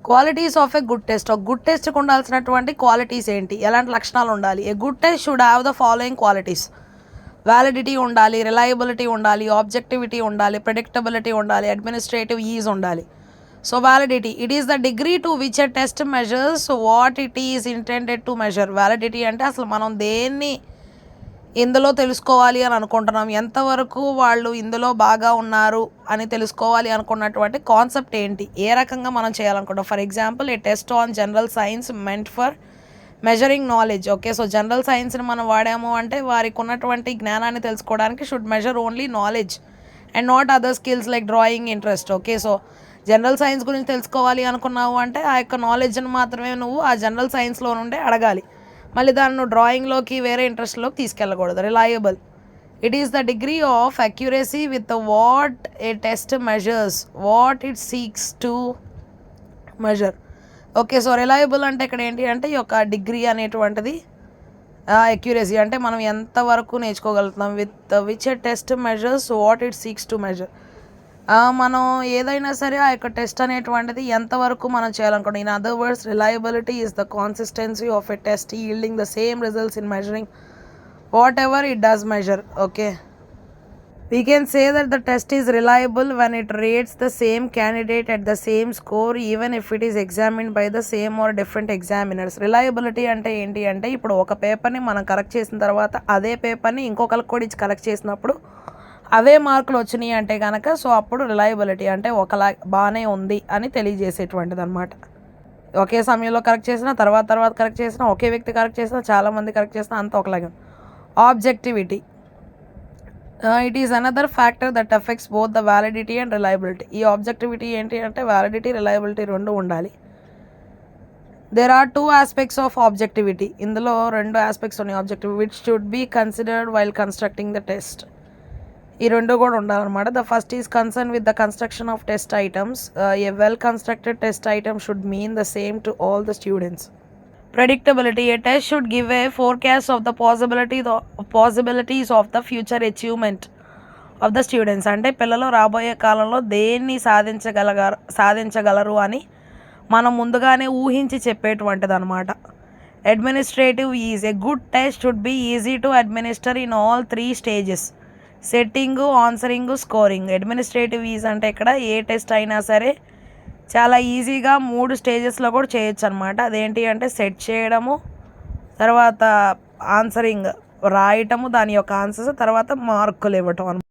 Qualities of a good test. ఒక good టెస్ట్కి ఉండాల్సినటువంటి క్వాలిటీస్ ఏంటి, ఎలాంటి లక్షణాలు ఉండాలి? A good test should have the following qualities: validity ఉండాలి, రిలయబిలిటీ ఉండాలి, ఆబ్జెక్టివిటీ ఉండాలి, ప్రెడిక్టబిలిటీ ఉండాలి, అడ్మినిస్ట్రేటివ్ ఈజ్ ఉండాలి. So validity, it is the degree to which a test measures what it is intended to measure. Validity అంటే అసలు మనం దేన్ని ఇందులో తెలుసుకోవాలి అని అనుకుంటున్నాం, ఎంతవరకు వాళ్ళు ఇందులో బాగా ఉన్నారు అని తెలుసుకోవాలి అనుకున్నటువంటి కాన్సెప్ట్ ఏంటి, ఏ రకంగా మనం చేయాలనుకుంటాం. For example, a test on general science meant for measuring knowledge. Okay, so general సైన్స్ని మనం వాడాము అంటే వారికి ఉన్నటువంటి జ్ఞానాన్ని తెలుసుకోవడానికి should measure only knowledge and not other skills like drawing, interest. Okay, so general science గురించి తెలుసుకోవాలి అనుకున్నావు అంటే ఆ యొక్క నాలెడ్జ్ని మాత్రమే నువ్వు ఆ జనరల్ సైన్స్లో నుండే అడగాలి, మళ్ళీ దాన్ని నువ్వు డ్రాయింగ్లోకి వేరే ఇంట్రెస్ట్లోకి తీసుకెళ్ళకూడదు. Reliable, it is the degree of accuracy with what a test measures what it seeks to measure. Okay, so reliable అంటే ఇక్కడ ఏంటి అంటే ఈ యొక్క డిగ్రీ అనేటువంటిది అక్యురసీ అంటే మనం ఎంతవరకు నేర్చుకోగలుగుతున్నాం, with which a test measures what it seeks to measure. మనం ఏదైనా సరే ఆ యొక్క టెస్ట్ అనేటువంటిది ఎంతవరకు మనం చేయాలనుకుంటాం. In other words, reliability is the consistency of a test yielding the same results in measuring whatever it does measure. Okay, we can say that the test is reliable when it rates the same candidate at the same score even if it is examined by the same or different examiners. Reliability అంటే ఏంటి అంటే ఇప్పుడు ఒక పేపర్ని మనం correct చేసిన తర్వాత అదే పేపర్ని ఇంకొకరికి కూడా ఇచ్చి కరెక్ట్ చేసినప్పుడు అవే మార్కులు వచ్చినాయి అంటే కనుక సో అప్పుడు రిలయబిలిటీ అంటే ఒకలా బాగానే ఉంది అని తెలియజేసేటువంటిది అనమాట. ఒకే సమయంలో కరెక్ట్ చేసిన తర్వాత కరెక్ట్ చేసిన, ఒకే వ్యక్తి కరెక్ట్ చేసిన, చాలామంది కరెక్ట్ చేసిన, అంత ఒకలాగా. Objectivity, it is another factor that affects both the validity and reliability. ఈ ఆబ్జెక్టివిటీ ఏంటి అంటే వ్యాలిడిటీ, రిలయబిలిటీ రెండు ఉండాలి. There are 2 aspects of objectivity. ఇందులో 2 ఆస్పెక్ట్స్ ఉన్నాయి objectivity which should be considered while constructing the test. ఈ రెండు కూడా ఉండాలన్నమాట. The first is concern with the construction of test items. A well constructed test item should mean the same to all the students. Predictability, a test should give a forecast of the possibilities of the future achievement of the students. అంటే పిల్లలు రాబోయే కాలంలో దేన్ని సాధించగలరు అని మనం ముందుగానే ఊహించి చెప్పేటువంటిది అనమాట. Administrative is, a good test should be easy to administer in all 3 stages: setting, answering, scoring. Administrative is అంటే ఇక్కడ ఏ టెస్ట్ అయినా సరే చాలా ఈజీగా 3 స్టేజెస్లో కూడా చేయొచ్చు అనమాట. అదేంటి అంటే సెట్ చేయడము, తర్వాత ఆన్సరింగ్ రాయటము, దాని యొక్క ఆన్సర్స్, తర్వాత మార్కులు ఇవ్వటం అనమాట.